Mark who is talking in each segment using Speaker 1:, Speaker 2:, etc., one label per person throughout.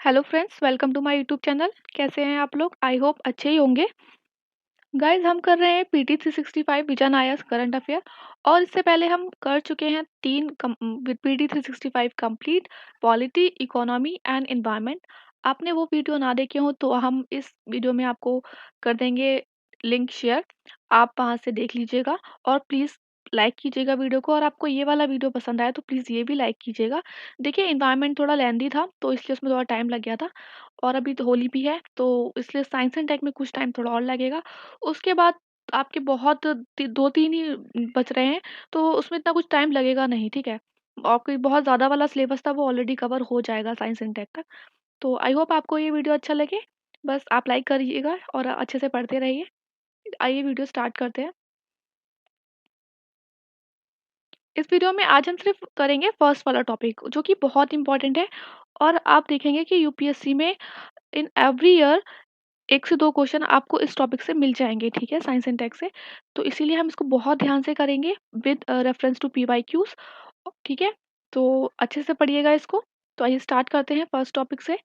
Speaker 1: Hello friends, welcome to my YouTube channel. कैसे हैं आप लोग? आई होप अच्छे ही होंगे। गाइस, हम कर रहे हैं पीटी 365 विजन आयस करंट अफेयर। और इससे पहले हम कर चुके हैं तीन PT 365 complete, polity, economy and environment. आपने वो वीडियो ना देखे हो तो हम इस वीडियो में आपको कर देंगे लिंक शेयर। आप वहाँ से देख लीजिएगा और प्लीज़ लाइक कीजिएगा वीडियो को। और आपको ये वाला वीडियो पसंद आया तो प्लीज़ ये भी लाइक कीजिएगा। देखिए, एनवायरनमेंट थोड़ा लेंदी था तो इसलिए उसमें थोड़ा टाइम लग गया था। और अभी तो होली भी है तो इसलिए साइंस एंड टेक में कुछ टाइम थोड़ा और लगेगा। उसके बाद आपके बहुत 2-3 ही बच रहे हैं, तो उसमें इतना कुछ टाइम लगेगा नहीं, ठीक है? आपको बहुत ज़्यादा वाला सिलेबस था वो ऑलरेडी कवर हो जाएगा साइंस एंड टेक का। तो आई होप आपको ये वीडियो अच्छा लगे। बस आप लाइक करिएगा और अच्छे से पढ़ते रहिए। आइए वीडियो स्टार्ट करते हैं। इस वीडियो में आज हम सिर्फ करेंगे फर्स्ट वाला टॉपिक जो कि बहुत इंपॉर्टेंट है। और आप देखेंगे कि यूपीएससी में इन एवरी ईयर 1 से 2 क्वेश्चन आपको इस टॉपिक से मिल जाएँगे, ठीक है? साइंस एंड टेक से। तो इसीलिए हम इसको बहुत ध्यान से करेंगे विद रेफरेंस टू पीवाईक्यूज़, ठीक है? तो अच्छे से पढ़िएगा इसको। तो आइए स्टार्ट करते हैं फर्स्ट टॉपिक से।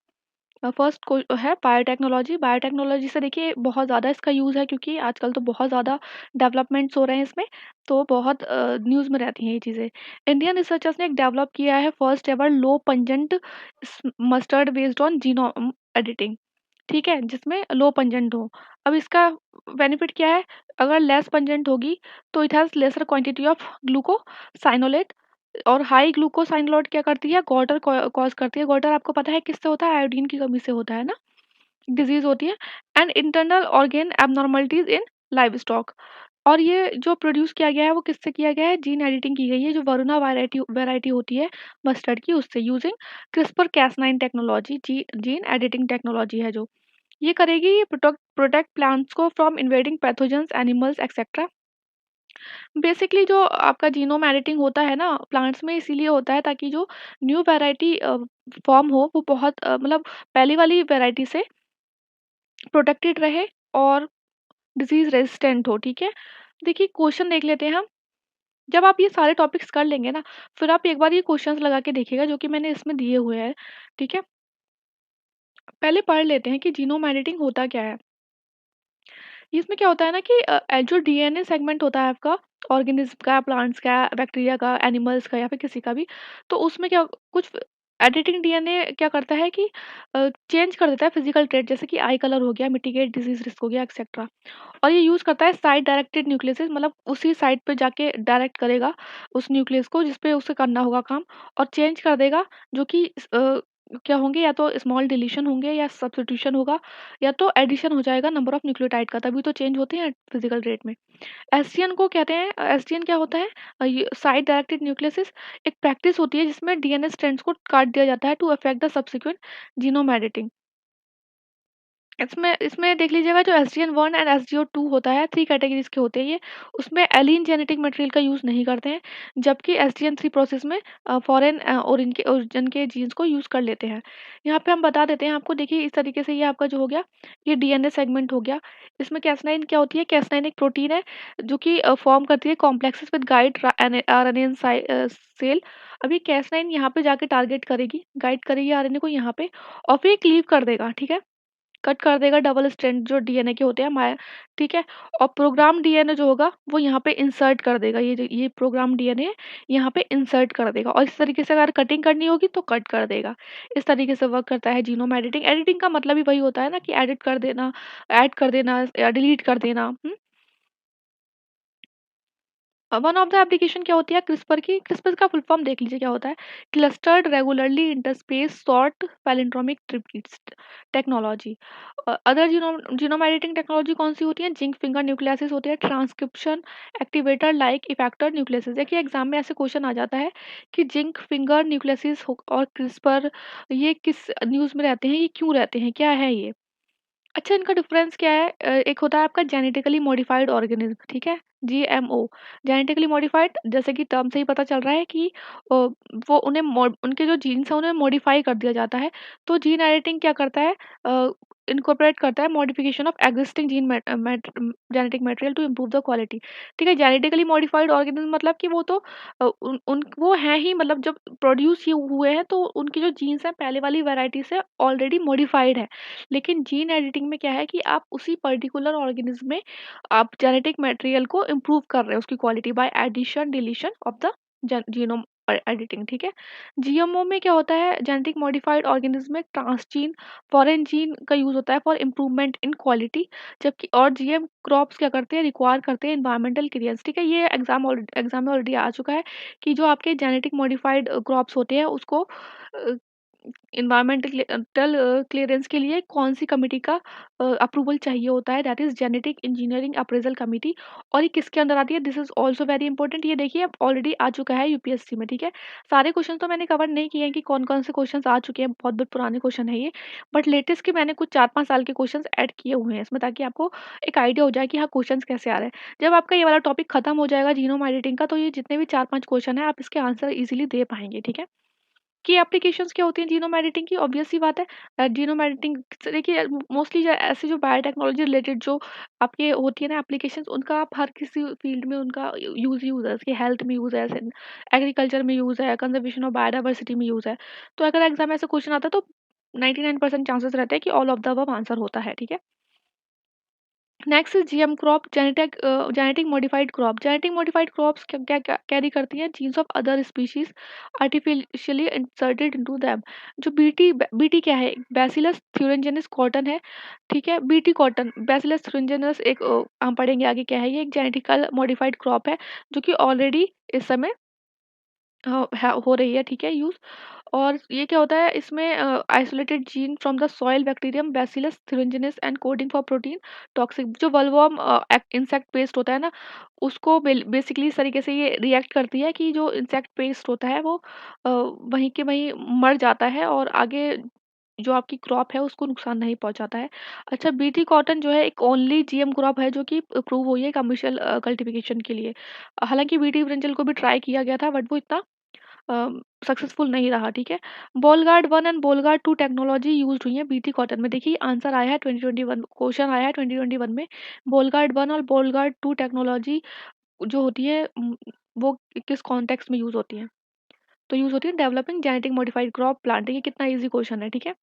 Speaker 1: फर्स्ट को है बायोटेक्नोलॉजी। बायोटेक्नोलॉजी से देखिए बहुत ज़्यादा इसका यूज़ है क्योंकि आजकल तो बहुत ज़्यादा डेवलपमेंट्स हो रहे हैं इसमें, तो बहुत न्यूज़ में रहती हैं ये चीज़ें। इंडियन रिसर्चर्स ने एक डेवलप किया है first ever low pungent mustard based on genome editing, ठीक है? जिसमें लो पंजेंट हो। अब इसका बेनिफिट क्या है? अगर लेस पंजेंट होगी तो it has lesser quantity of glucosinolate. और हाई ग्लूकोसाइनोलेट क्या करती है? गॉटर कॉज़ करती है। गॉटर आपको पता है किससे होता है? आयोडीन की कमी से होता है ना? डिज़ीज़ होती है। And internal organ abnormalities in livestock. और ये जो प्रोड्यूस किया गया है वो किससे किया गया है? जीन एडिटिंग की गई है जो वरुणा वैरायटी वैरायटी होती है मस्टर्ड की, उससे यूजिंग क्रिस्पर-cas9 टेक्नोलॉजी। जीन एडिटिंग टेक्नोलॉजी है जो। ये करेगी, ये प्रोटेक्ट प्लांट्स को from invading pathogens, animals etcetera. Basically जो आपका जीनोम एडिटिंग होता है ना प्लांट्स में, इसीलिए होता है ताकि जो न्यू वैरायटी फॉर्म हो वो बहुत मतलब पहली वाली वैरायटी से प्रोटेक्टेड रहे और डिजीज़ रेजिस्टेंट हो, ठीक है? देखिए, क्वेश्चन देख लेते हैं हम। जब आप ये सारे टॉपिक्स कर लेंगे ना, फिर आप एक बार ये क्वेश्चंस लगा के देखिएगा जो कि मैंने इसमें दिए हुए हैं, ठीक है? पहले पढ़ लेते हैं कि जीनोम एडिटिंग होता क्या है। इसमें क्या होता है ना कि जो डीएनए सेगमेंट होता है आपका ऑर्गेनिज्म का, प्लांट्स का, बैक्टीरिया का, एनिमल्स का या फिर किसी का भी, तो उसमें क्या कुछ एडिटिंग डीएनए क्या करता है कि चेंज कर देता है फिजिकल ट्रेट, जैसे कि आई कलर हो गया, मिटिगेट डिजीज रिस्क हो गया, एक्सेट्रा। और ये यूज़ करता है साइट डायरेक्टेड न्यूक्लियसेस, मतलब उसी साइट पे जाके डायरेक्ट करेगा उस न्यूक्लियस को जिस पे उसे करना होगा काम, और चेंज कर देगा जो कि क्या होंगे, या तो स्मॉल डिलीशन होंगे या सब्स्टिट्यूशन होगा या तो एडिशन हो जाएगा नंबर ऑफ न्यूक्लियोटाइड का, तभी तो चेंज होते हैं फिजिकल रेट में। एसडीएन को कहते हैं, एसडीएन क्या होता है? ये साइट डायरेक्टेड न्यूक्लियसिस एक प्रैक्टिस होती है जिसमें डीएनए स्ट्रैंड्स को काट दिया जाता है to affect the subsequent genome editing. इसमें इसमें देख लीजिएगा, जो एसडीएन 1 एंड एसडीओ 2 होता है, 3 कैटेगरीज़ के होते हैं ये। उसमें एलीन जेनेटिक मटेरियल का यूज़ नहीं करते हैं, जबकि एसडीएन 3 प्रोसेस में फॉरेन ओरिजिन के जीन्स को यूज़ कर लेते हैं। यहाँ पे हम बता देते हैं आपको, देखिए इस तरीके से ये आपका जो हो गया, ये डीएनए सेगमेंट हो गया। इसमें कैसनाइन क्या होती है? कैसनाइन एक प्रोटीन है जो कि फॉर्म करती है complexes with guide RNA cell. अब ये कैसनाइन यहाँ पे जाके टारगेट करेगी, गाइड करेगी आरएनए को यहाँ पे, और फिर क्लीव कर देगा, ठीक है? कट कर देगा डबल स्ट्रैंड जो डीएनए के होते हैं माया, ठीक है? और प्रोग्राम डीएनए जो होगा वो यहाँ पे इंसर्ट कर देगा, ये प्रोग्राम डीएनए है, यहाँ पे इंसर्ट कर देगा। और इस तरीके से अगर कटिंग करनी होगी तो कट कर देगा। इस तरीके से वर्क करता है जीनोम एडिटिंग। एडिटिंग का मतलब ही वही होता है ना कि एडिट कर देना, ऐड कर देना या डिलीट कर देना। वन ऑफ द एप्लीकेशन क्या होती है क्रिस्पर की? क्रिस्पर का फुल फॉर्म देख लीजिए क्या होता है? Clustered regularly interspace sort palindromic trips technology. Other genome editing technology कौन सी होती है? जिंक फिंगर न्यूक्लियसिस होती है, transcription activator like effector nucleus is. देखिए एग्जाम में ऐसे क्वेश्चन आ जाता है कि जिंक फिंगर न्यूक्लियसिस और क्रिस्पर ये किस न्यूज़ में रहते हैं, ये क्यों रहते हैं, क्या है ये? अच्छा, इनका डिफरेंस क्या है? एक होता है आपका जेनेटिकली मॉडिफाइड ऑर्गेनिज्म, ठीक है? जीएमओ। जेनेटिकली मॉडिफाइड, जैसे कि टर्म से ही पता चल रहा है कि वो उन्हें उनके जो जीन्स हैं उन्हें मॉडिफाई कर दिया जाता है। तो जीन एडिटिंग क्या करता है? इनकॉर्पोरेट करता है modification of existing genetic material to improve the quality. ठीक है, जेनेटिकली मॉडिफाइड ऑर्गेनिज्म मतलब कि वो तो उन वो हैं ही, मतलब जब प्रोड्यूस ये हुए हैं तो उनकी जो जीन्स हैं पहले वाली वैरायटी से ऑलरेडी मॉडिफाइड है। लेकिन जीन एडिटिंग में क्या है कि आप उसी पर्टिकुलर ऑर्गेनिज्म में आप जेनेटिक मटेरियल को इम्प्रूव कर रहे हैं उसकी quality by addition deletion of the genome editing. ठीक है, जीएमओ में क्या होता है, जेनेटिक मॉडिफाइड ऑर्गेनिज्म में ट्रांसजीन फॉरेन जीन का यूज होता है फॉर इम्प्रूवमेंट इन क्वालिटी। जबकि और जीएम क्रॉप्स क्या करते हैं, रिक्वायर करते हैं इन्वायरमेंटल क्लियरेंस। ठीक है, ये एग्जाम में ऑलरेडी आ चुका है कि जो आपके जेनेटिक मॉडिफाइड क्रॉप्स होते हैं उसको इन्वायरमेंटल क्लियरेंस के लिए कौन सी कमेटी का अप्रूवल चाहिए होता है, that is genetic engineering appraisal committee. और ये किसके अंदर आती है, this is also very important. ये देखिए अब ऑलरेडी आ चुका है यूपीएससी में। ठीक है, सारे क्वेश्चन तो मैंने कवर नहीं किए हैं कि कौन कौन से क्वेश्चन आ चुके हैं, बहुत बहुत पुराने क्वेश्चन है ये, बट लेटेस्ट के मैंने कुछ 4-5 साल के क्वेश्चन ऐड किए हुए हैं इसमें, ताकि आपको एक आइडिया हो जाए कि हाँ क्वेश्चन कैसे आ रहे हैं। जब आपका ये वाला टॉपिक खत्म हो जाएगा जीनोम एडिटिंग का, तो ये जितने भी 4-5 क्वेश्चन है आप इसके आंसर इजीली दे पाएंगे। ठीक है, की एप्लीकेशंस क्या होती हैं जीनोम एडिटिंग की, ऑब्वियस सी बात है। जीनोम एडिटिंग देखिए मोस्टली जो ऐसे जो बायोटेक्नोलॉजी रिलेटेड जो आपके होती है ना एप्लीकेशंस, उनका आप हर किसी फील्ड में उनका यूज़ है, उसकी हेल्थ में यूज़ है, एग्रीकल्चर में यूज़ है, कंजर्वेशन ऑफ बायोडाइवर्सिटी में यूज़ है। तो अगर एग्जाम में ऐसा क्वेश्चन आता है तो 99% चांसेस रहते हैं कि all of the above answer होता है। ठीक है, next is GM crop, genetic modified crop. Genetic modified crops क्या क्या कैरी करती हैं, jeans of other species artificially inserted into them. जो बीटी बीटी क्या है, बैसिलस थ्यूरिंजेनस कॉटन है। ठीक है, बीटी कॉटन, बैसिलस थ्यूरिंजेनस एक हम पढ़ेंगे आगे क्या है, ये एक जेनेटिकल मॉडिफाइड क्रॉप है जो कि ऑलरेडी इस समय हो रही है। ठीक है, यूज। और ये क्या होता है इसमें, isolated gene from the soil bacterium Bacillus thuringiensis and coding for protein toxic. जो वल्वॉर्म इंसेक्ट पेस्ट होता है ना, उसको बेसिकली इस तरीके से ये रिएक्ट करती है कि जो इंसेक्ट पेस्ट होता है वो वहीं के वहीं मर जाता है और आगे जो आपकी क्रॉप है उसको नुकसान नहीं पहुंचाता है। अच्छा, बीटी कॉटन जो है एक ओनली जीएम क्रॉप है जो कि अप्रूव हुई है कमर्शियल कल्टीवेशन के लिए। हालांकि बीटी ब्रिंजल को भी ट्राई किया गया था बट वो इतना सक्सेसफुल नहीं रहा। ठीक है, Bollgard 1 and Bollgard 2 technology used हुई है बीटी कॉटन में। देखिए आंसर आया है 2021, क्वेश्चन आया है 2021 में। बॉलगार्ड 1 और बॉलगार्ड 2 टेक्नोलॉजी जो होती है वो किस कॉन्टेक्स्ट में यूज होती है, तो यूज होती है developing genetic modified crop planting. ये कितना इजी क्वेश्चन है। ठीक है,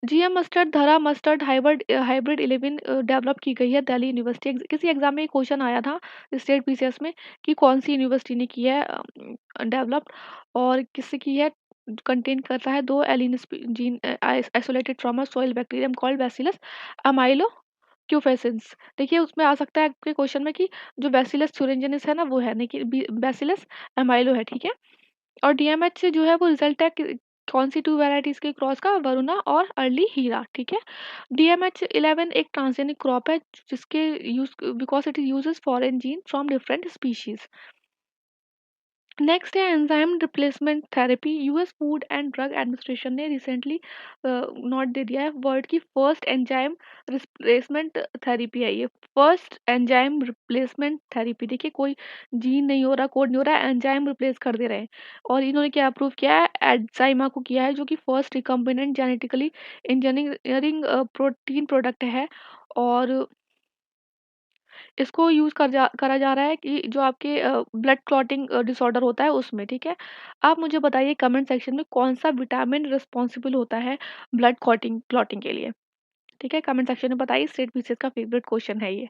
Speaker 1: जीएम मस्टर्ड धरा मस्टर्ड हाइब्रिड हाइब्रिड 11 डेवलप की गई है दिल्ली यूनिवर्सिटी। किसी एग्जाम में क्वेश्चन आया था स्टेट पीसीएस में कि कौन सी यूनिवर्सिटी ने की है डेवलप, और किससे की है। कंटेन करता है दो alien's gene isolated from a soil bacterium called Bacillus amyloliquefaciens. देखिए उसमें आ सकता है आपके क्वेश्चन में कि जो बैसिलस थ्यूरिंजेनिस है ना वो है, नहीं कि बैसिलस अमाइलो है। ठीक है, और डीएमएच से जो है वो रिजल्ट है कौन सी 2 वैराइटीज के क्रॉस का, वरुणा और अर्ली हीरा। ठीक है, डीएमएच 11 एक ट्रांसजेनिक क्रॉप है जिसके use because it uses foreign gene from different species. Next है enzyme replacement therapy. US Food and Drug Administration ने रिसेंटली नोट दे दिया है वर्ल्ड की फर्स्ट एंजाइम रिप्लेसमेंट थेरेपी है ये। फर्स्ट एंजाइम रिप्लेसमेंट थेरेपी, देखिए कोई जीन नहीं हो रहा, कोड नहीं हो रहा है, एंजाइम रिप्लेस कर दे रहे हैं। और इन्होंने क्या अप्रूव किया है, एड्जाइमा को किया है जो कि first recombinant genetically engineering protein product है। और इसको यूज़ करा जा रहा है कि जो आपके ब्लड क्लॉटिंग डिसऑर्डर होता है उसमें। ठीक है, आप मुझे बताइए कमेंट सेक्शन में कौन सा विटामिन रिस्पॉन्सिबल होता है ब्लड क्लॉटिंग क्लॉटिंग के लिए। ठीक है, कमेंट सेक्शन में बताइए, स्टेट बीसीएस का फेवरेट क्वेश्चन है ये।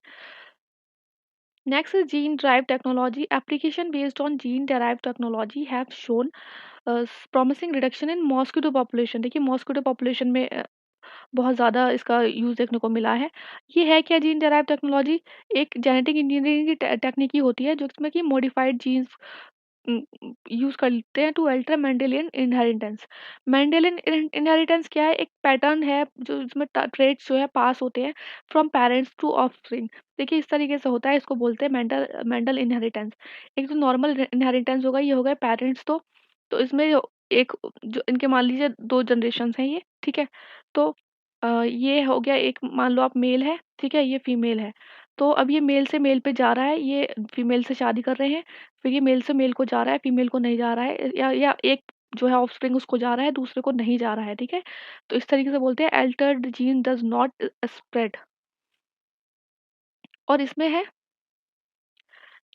Speaker 1: Next is gene drive technology. Application based on gene derive technology have shown promising reduction in mosquito population. देखिए मॉस्किटो पॉपुलेशन में बहुत ज़्यादा इसका यूज़ देखने को मिला है। ये है क्या, जीन डेराइव टेक्नोलॉजी एक जेनेटिक इंजीनियरिंग की टेक्निक ही होती है जो जिसमें कि मॉडिफाइड जीन्स यूज़ करते हैं to alter Mendelian inheritance. Mendelian inheritance क्या है, एक पैटर्न है जो इसमें ट्रेड्स जो है पास होते हैं फ्रॉम पेरेंट्स टू ऑफस्प्रिंग। देखिए इस तरीके से होता है, इसको बोलते हैं मेंडल मेंडल इनहेरिटेंस। एक तो नॉर्मल इनहेरिटेंस होगा, ये हो गए पेरेंट्स। तो इसमें एक जो इनके मान लीजिए 2 जनरेशंस हैं ये। ठीक है, तो ये हो गया एक, मान लो आप मेल है, ठीक है, ये फीमेल है। तो अब ये मेल से मेल पे जा रहा है, ये फीमेल से शादी कर रहे हैं, फिर ये मेल से मेल को जा रहा है, फीमेल को नहीं जा रहा है, या एक जो है ऑफ़स्प्रिंग उसको जा रहा है, दूसरे को नहीं जा रहा है, ठीक है? तो इस तरीके से बोलते हैं Altered gene does not spread. और इसमें है,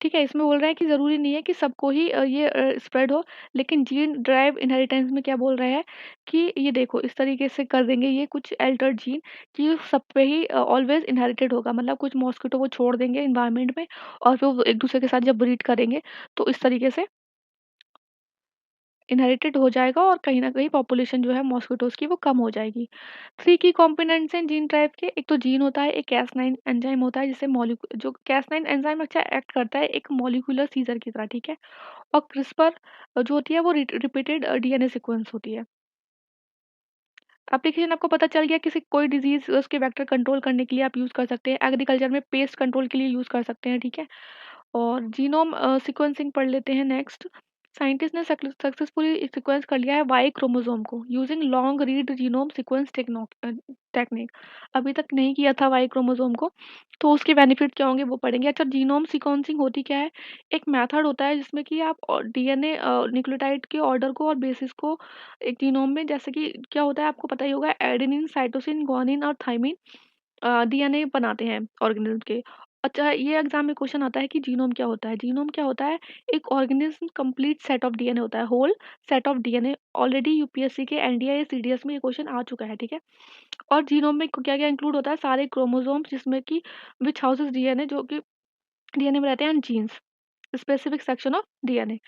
Speaker 1: ठीक है, इसमें बोल रहा है कि ज़रूरी नहीं है कि सबको ही ये स्प्रेड हो, लेकिन जीन ड्राइव इनहेरिटेंस में क्या बोल रहे हैं कि ये देखो इस तरीके से कर देंगे ये कुछ अल्टर्ड जीन कि सब पे ही ऑलवेज़ इनहेरिटेड होगा। मतलब कुछ मॉस्किटो वो छोड़ देंगे एनवायरनमेंट में और फिर वो एक-दूसरे के साथ जब ब्रीड करेंगे, तो इस तरीके से इनहेरिटेड हो जाएगा और कहीं न कहीं पॉपुलेशन जो है मॉस्किटोज़ की वो कम हो जाएगी। 3 की कंपोनेंट्स हैं जीन ट्राइब के, एक तो जीन होता है, एक Cas9 एंजाइम होता है जिससे मॉलिक्यू जो Cas9 एंजाइम अच्छा एक्ट करता है एक मॉलिक्यूलर सीज़र की तरह, ठीक है? और क्रिस्पर जो होती है वो रिपीटेड डीएनए सीक्वेंस होती है। एप्लीकेशन आपको पता चल गया, किसी कोई डिज़ीज़ उसके वेक्टर कंट्रोल करने के लिए आप यूज़ कर सकते हैं, एग्रीकल्चर में पेस्ट कंट्रोल के लिए यूज़ कर सकते हैं, ठीक है? और जीनोम सीक्वेंसिंग पढ़ लेते हैं नेक्स्ट। साइंटिस्ट ने सक्सेसफुली सीक्वेंस कर लिया है वाई क्रोमोसोम को using long read genome sequence technique. अभी तक नहीं किया था वाई क्रोमोसोम को, तो उसके बेनिफिट क्या होंगे वो पढ़ेंगे। अच्छा, जीनोम सीक्वेंसिंग होती क्या है? एक मेथड होता है जिसमें कि आप डीएनए न्यूक्लियोटाइड के ऑर्डर को और बेसिस को एक जीनोम में, जैसे कि क्या होता है आपको पता ही होगा, एडेनिन, साइटोसिन, ग्वानिन और थाइमिन डीएनए बनाते हैं ऑर्गेनिज़्म के। अच्छा, ये एग्ज़ाम में क्वेश्चन आता है कि जीनोम क्या होता है? जीनोम क्या होता है? एक organism complete set of DNA होता है, whole set of DNA. Already UPSC के एनडीए, सीडीएस में ये क्वेश्चन आ चुका है, ठीक है? और जीनोम में क्या-क्या इंक्लूड होता है? सारे क्रोमोसोम्स जिसमें कि व्हिच हाउसेस डीएनए, जो कि डीएनए में रहते हैं, and genes, specific section of DNA.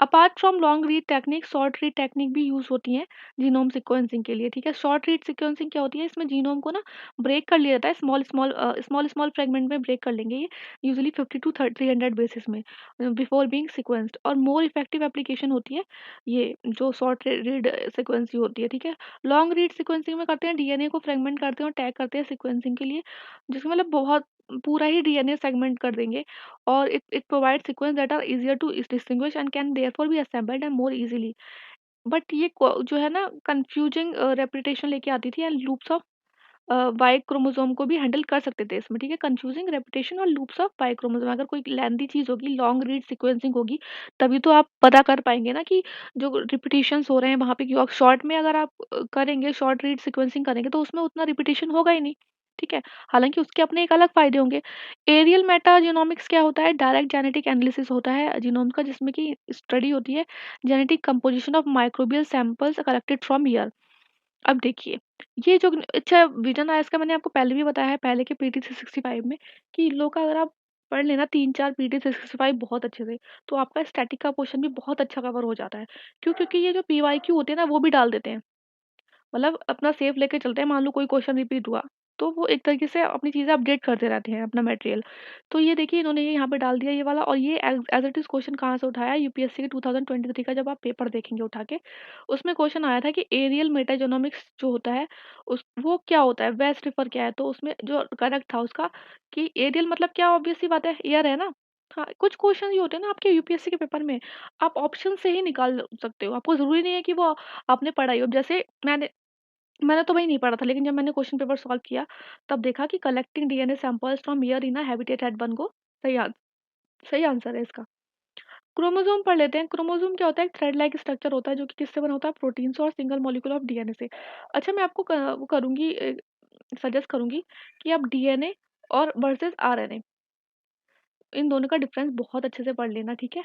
Speaker 1: Apart from long read technique, short read technique भी यूज़ होती हैं जीनोम सीक्वेंसिंग के लिए, ठीक है? शॉर्ट रीड सीक्वेंसिंग क्या होती है? इसमें जीनोम को ना ब्रेक कर लिया जाता है, स्मॉल फ्रेगमेंट में ब्रेक कर लेंगे ये, यूजुअली 50 टू 300 बेसिस में, बिफोर बीइंग सीक्वेंस्ड। और मोर इफेक्टिव एप्लीकेशन होती है ये जो शॉर्ट रीड सीक्वेंसिंग होती है, ठीक है? लॉन्ग रीड सीक्वेंसिंग में करते हैं डीएनए को फ्रेगमेंट करते हैं और टैग करते हैं सीक्वेंसिंग के लिए, जिसमें मतलब बहुत पूरा ही डीएनए सेगमेंट कर देंगे, और it provides sequence that are easier to distinguish and can therefore be assembled and more easily। But ये जो है ना कंफ्यूजिंग रेपुटेशन लेके आती थी, and loops of Y chromosome को भी हैंडल कर सकते थे इसमें, ठीक है? कंफ्यूजिंग रेपुटेशन और लूप्स ऑफ वाई क्रोमोसोम, अगर कोई लेंथी चीज़ होगी, लॉन्ग रीड सीक्वेंसिंग होगी, तभी तो आप पता कर पाएंगे ना कि जो रिपीटिशंस हो रहे हैं वहाँ पे क्यों। शॉर्ट में अगर आप करेंगे, शॉर्ट रीड सीक्वेंसिंग करेंगे, तो उसमें उतना रिपीटिशन होगा ही नहीं, ठीक है? हालांकि उसके अपने एक अलग फायदे होंगे। एरियल मेटाजीनोमिक्स क्या होता है? डायरेक्ट जेनेटिक एनालिसिस होता है जीनोम का, जिसमें कि स्टडी होती है genetic composition of microbial samples collected from year. अब देखिए, ये जो अच्छा विजन आयस का मैंने आपको पहले भी बताया है, पहले के पीटी 365 में, कि इन लोगों का अगर आप पढ़ लेना 3-4 पीटी 365 बहुत अच्छे से, तो आपका स्टैटिक का पोर्शन भी बहुत अच्छा कवर हो जाता है। क्यों? क्योंकि ये जो पीवाईक्यू होते हैं ना, वो भी डाल देते हैं। मतलब अपना सेफ लेके चलते हैं, मान लो कोई क्वेश्चन रिपीट हुआ, तो वो एक तरीके से अपनी चीज़ें अपडेट करते रहते हैं अपना मटेरियल। तो ये देखिए इन्होंने ये यहाँ पे डाल दिया ये वाला, और ये एज़ इट इज़ क्वेश्चन कहाँ से उठाया, यूपीएससी के 2023 का जब आप पेपर देखेंगे उठा के, उसमें क्वेश्चन आया था कि एरियल मेटाजोनोमिक्स जो होता है, उस वो क्या होता है, वेस्ट रिफर क्या है? तो उसमें जो करेक्ट था उसका कि एरियल मतलब क्या, ऑब्वियस सी बात है, एयर है ना? हाँ, कुछ क्वेश्चन ये होते हैं ना आपके यूपीएससी के पेपर में, आप ऑप्शन से ही निकाल सकते हो। आपको ज़रूरी नहीं है कि वो आपने पढ़ा ही हो। जैसे मैंने तो वही नहीं पढ़ा था, लेकिन जब मैंने क्वेश्चन पेपर सॉल्व किया, तब देखा कि collecting DNA samples from here in a habitat at one go, सही आंसर है इसका। क्रोमोसोम पढ़ लेते हैं। क्रोमोसोम क्या होता है? एक थ्रेड लाइक स्ट्रक्चर होता है जो कि किससे बना होता है? प्रोटीन से और सिंगल मॉलिक्यूल ऑफ डीएनए से। अच्छा, मैं आपको वो करूँगी, सजेस्ट करूँगी कि आप डीएनए और वर्सेस आरएनए, इन दोनों का डिफरेंस बहुत अच्छे से पढ़ लेना, ठीक है?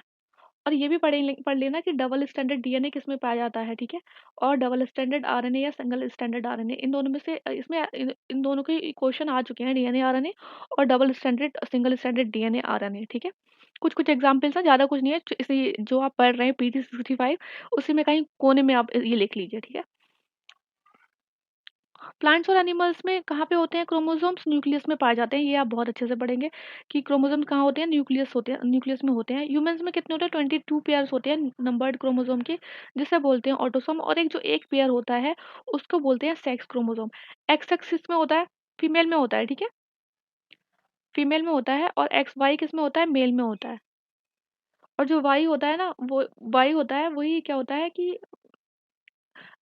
Speaker 1: और ये भी पढ़ लेना कि डबल स्टैंडर्ड डीएनए किसमें पाया जाता है, ठीक है? और डबल स्टैंडर्ड आरएनए या सिंगल स्टैंडर्ड आरएनए, इन दोनों में से इसमें इन दोनों के क्वेश्चन आ चुके हैं, डीएनए आरएनए और double standard single standard DNA RNA, ठीक है? कुछ-कुछ एग्ज़ाम्पल्स हैं, ज़्यादा कुछ नहीं है, इसी जो आप पढ़ रहे हैं पीटी 65, उसी में कहीं कोने में आप ये लिख लीजिए, ठीक है? प्लांट्स और एनिमल्स में कहाँ पे होते हैं क्रोमोसोम्स? न्यूक्लियस में पाए जाते हैं। ये आप बहुत अच्छे से पढ़ेंगे कि क्रोमोसोम्स कहाँ होते हैं? न्यूक्लियस में होते हैं। ह्यूमन्स में कितने होते हैं? 22 पेयर्स होते हैं नंबर्ड क्रोमोसोम के, जिसे बोलते हैं ऑटोसोम, और एक जो एक पेयर होता है उसको बोलते हैं सेक्स क्रोमोसोम। एक्स एक्स किसमें होता है? फीमेल में होता है, ठीक है? फीमेल में होता है, और एक्स वाई किसमें होता है? मेल में होता है। और जो वाई होता है ना, वो वाई होता है, वही क्या होता है कि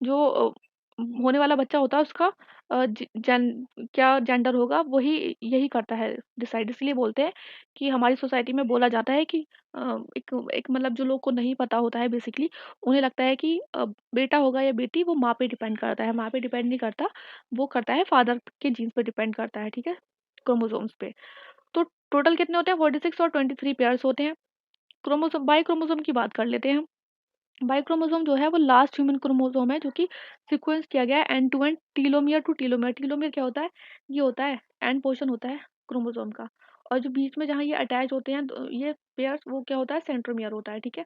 Speaker 1: जो होने वाला बच्चा होता है उसका अ, ज जेन क्या जेंडर होगा वही यही करता है डिसाइड। इसलिए बोलते हैं कि हमारी सोसाइटी में बोला जाता है कि एक एक मतलब जो लोग को नहीं पता होता है बेसिकली, उन्हें लगता है कि बेटा होगा या बेटी वो माँ पे डिपेंड करता है, माँ पे डिपेंड नहीं करता, वो करता है फादर के जीन्स पे डिपेंड करता है, ठीक है? क्रोमोसोम्स पे। तो टोटल कितने होते हैं? 46 और 23 पेयर्स होते हैं। क्रोमोसोम बाई क्रोमोसोम की बात कर लेते हैं हम। बाई क्रोमोसोम जो है वो लास्ट ह्यूमन क्रोमोसोम है जो कि सीक्वेंस किया गया है end to end telomere to telomere. Telomere क्या होता है? ये होता है एंड पोर्शन होता है क्रोमोसोम का, और जो बीच में जहाँ ये अटैच होते हैं ये पेयर्स वो क्या होता है? सेंट्रोमियर होता है, ठीक है?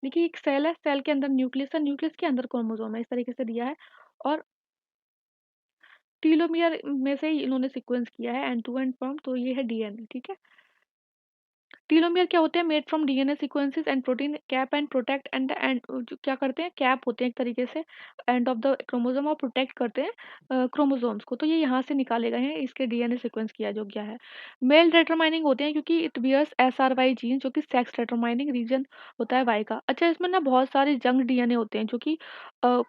Speaker 1: देखिए एक सेल है, सेल के अंदर न्यूक्लियस है, न्यूक्लियस के अंदर क्रोमोसोम है, इस तरीके से दिया है। और टीलोमियर में से ही इन्होंने सीक्वेंस किया है एंड टू एंड फ्रॉम, तो ये है डीएनए, ठीक है? टेलोमेयर क्या होते हैं? Made from DNA sequences and protein cap and protect and जो क्या करते हैं, कैप होते हैं एक तरीके से एंड ऑफ द क्रोमोसोम और प्रोटेक्ट करते हैं क्रोमोसोम्स को। तो ये यहाँ से निकाले गए हैं, इसके डीएनए सीक्वेंस किया जो गया है। मेल डिटरमाइनिंग होते हैं क्योंकि इट बियर्स SRY जीन जो कि सेक्स डिटरमाइनिंग रीजन होता है वाई का। अच्छा, इसमें ना बहुत सारे जंक डीएनए होते हैं जो कि अ,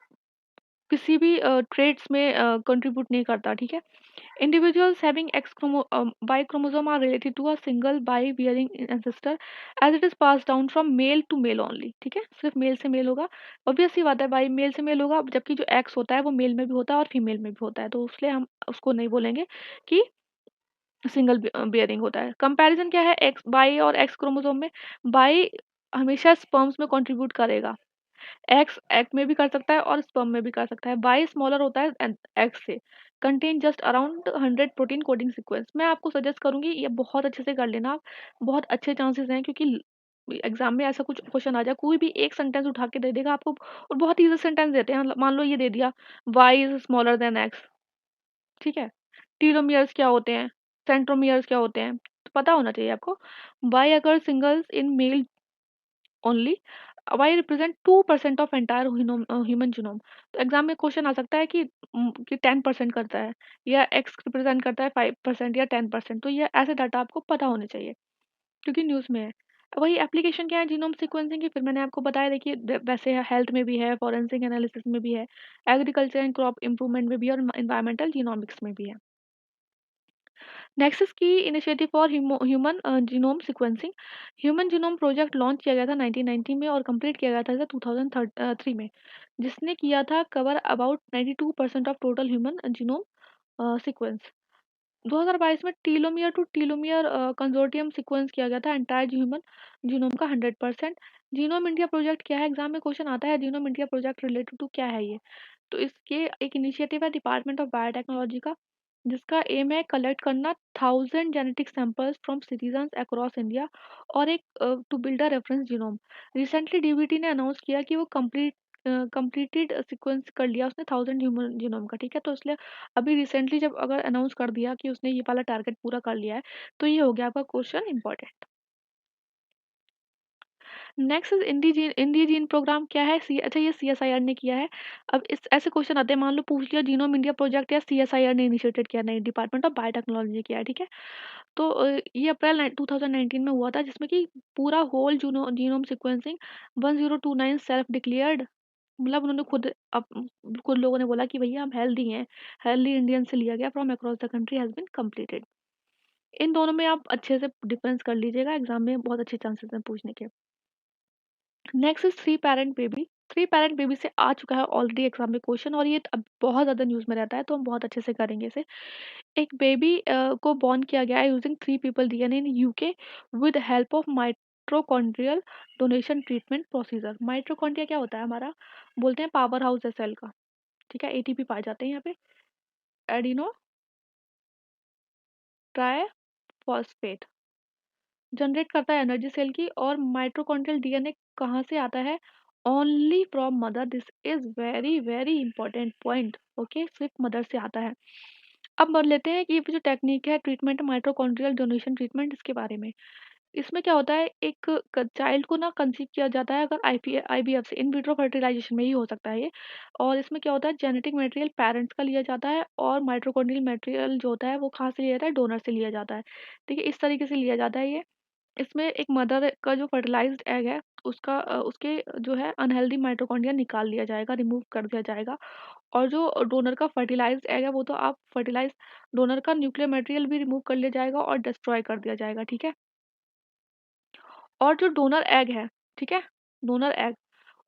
Speaker 1: किसी भी ट्रेड्स में कंट्रीब्यूट नहीं करता, ठीक है? Individuals having Y chromosome are related to a single Y-bearing ancestor as it is passed down from male to male only। ठीक है, सिर्फ मेल से मेल होगा। ऑब्वियस सी बात है, वाई मेल से मेल होगा, जबकि जो एक्स होता है वो मेल में भी होता है और फीमेल में भी होता है, तो इसलिए हम उसको नहीं बोलेंगे कि सिंगल बियरिंग होता है। कंपैरिजन क्या है एक्स वाई और एक्स क्रोमोसोम में? वाई हमेशा स्पर्म्स में कंट्रीब्यूट करेगा, एक्स एग में भी कर सकता है और स्पर्म में भी कर सकता है। वाई स्मॉलर होता है एक्स से, contain just around 100 protein coding sequence. मैं आपको सजेस्ट करूंगी ये बहुत अच्छे से कर लेना आप, बहुत अच्छे चांसेस हैं क्योंकि एग्जाम में ऐसा कुछ क्वेश्चन आ जाए, कोई भी एक सेंटेंस उठा के दे देगा आपको, और बहुत ईजी सेंटेंस देते हैं। मान लो ये दे दिया, Y is smaller than X, ठीक है? टीलोमियर्स क्या होते हैं, सेंट्रोमियर्स क्या होते हैं, तो पता होना चाहिए आपको। वाई अगर singles in male only, Y represent 2% of entire human genome. तो एग्जाम में क्वेश्चन आ सकता है कि 10% करता है, या एक्स रिप्रेजेंट करता है 5% या 10%, तो ये ऐसे डाटा आपको पता होने चाहिए क्योंकि न्यूज़ में है। वही एप्लीकेशन क्या है जीनोम सीक्वेंसिंग की, फिर मैंने आपको बताया, देखिए वैसे हेल्थ में भी है, फॉरेंसिक एनालिसिस में भी है, एग्रीकल्चर एंड क्रॉप इंप्रूवमेंट में भी है, और इन्वायरमेंटल जीनोमिक्स में भी है। नेक्सस की initiative for human genome sequencing. Human genome project launch किया गया था 1990 में और कंप्लीट किया गया था 2003 में, जिसने किया था cover about 92% of total human genome sequence. 2022 में telomere to telomere consortium sequence किया गया था एंटायर ह्यूमन जीनोम का 100%। जीनोम इंडिया प्रोजेक्ट क्या है? एग्जाम में क्वेश्चन आता है, genome India project related to क्या है ये? तो इसके एक इनिशिएटिव है डिपार्टमेंट ऑफ बायोटेक्नोलॉजी का, जिसका एम है कलेक्ट करना 1000 genetic samples from citizens across India और एक to build a reference genome. Recently DBT ने अनाउंस किया कि वो कंप्लीटेड सीक्वेंस कर लिया उसने 1000 ह्यूमन जीनोम का, ठीक है? तो इसलिए अभी रिसेंटली जब अगर अनाउंस कर दिया कि उसने ये वाला टारगेट पूरा कर लिया है, तो ये हो गया आपका question important. Next is IndiGen programme क्या है? अच्छा, ये सीएसआईआर ने किया है। अब इस ऐसे क्वेश्चन आते हैं, मान लो पूछ लिया जीनोम इंडिया प्रोजेक्ट या सीएसआईआर ने इनिशिएटेड किया, नहीं, डिपार्टमेंट ऑफ बायोटेक्नोलॉजी ने किया है, ठीक है? तो ये अप्रैल 2019 में हुआ था, जिसमें कि पूरा whole genome sequencing 1029 self declared, मतलब उन्होंने खुद लोगों ने बोला कि भैया हम हेल्दी हैं, हेल्दी इंडियन से लिया गया from across the country has been completed. इन दोनों में आप अच्छे से डिफरेंस कर लीजिएगा, एग्जाम में बहुत अच्छे चांसेस हैं पूछने के। Next is three parent baby. Three parent baby से आ चुका है ऑलरेडी एग्जाम में क्वेश्चन, और ये अब बहुत ज़्यादा न्यूज़ में रहता है, तो हम बहुत अच्छे से करेंगे इसे। एक बेबी को बॉर्न किया गया है using three people DNA in UK with help of mitochondrial donation treatment procedure. Mitochondria क्या होता है? हमारा बोलते हैं पावर हाउस है सेल का, ठीक है? एटीपी पाए जाते हैं यहाँ पे, एडिनो ट्राई फॉस्फेट जनरेट करता है एनर्जी सेल की। और माइटोकॉन्ड्रियल डीएनए कहाँ से आता है? Only from mother. This is very very important point, okay? सिर्फ मदर से आता है। अब बढ़ लेते हैं कि ये जो टेक्निक है ट्रीटमेंट माइटोकॉन्ड्रियल डोनेशन ट्रीटमेंट, इसके बारे में। इसमें क्या होता है, एक चाइल्ड को ना कंसीव किया जाता है अगर आईवीएफ से, इन विट्रो फर्टिलाइजेशन में ही हो सकता है ये। और इसमें क्या होता है, जेनेटिक मटेरियल पेरेंट्स का लिया जाता है और माइटोकॉन्ड्रियल मटेरियल जो होता है वो कहाँ से लिया जाता है? डोनर से लिया जाता है, ठीक है? इस तरीके से लिया जाता है ये। इसमें एक मदर का जो फर्टिलाइज्ड एग है उसके जो है अनहेल्दी माइटोकॉन्ड्रिया निकाल लिया जाएगा, रिमूव कर दिया जाएगा। और जो डोनर का फर्टिलाइज्ड एग है वो तो आप फर्टिलाइज डोनर का न्यूक्लियर मटेरियल भी रिमूव कर लिया जाएगा और डिस्ट्रॉय कर दिया जाएगा, ठीक है। और जो डोनर एग है, ठीक है, डोनर एग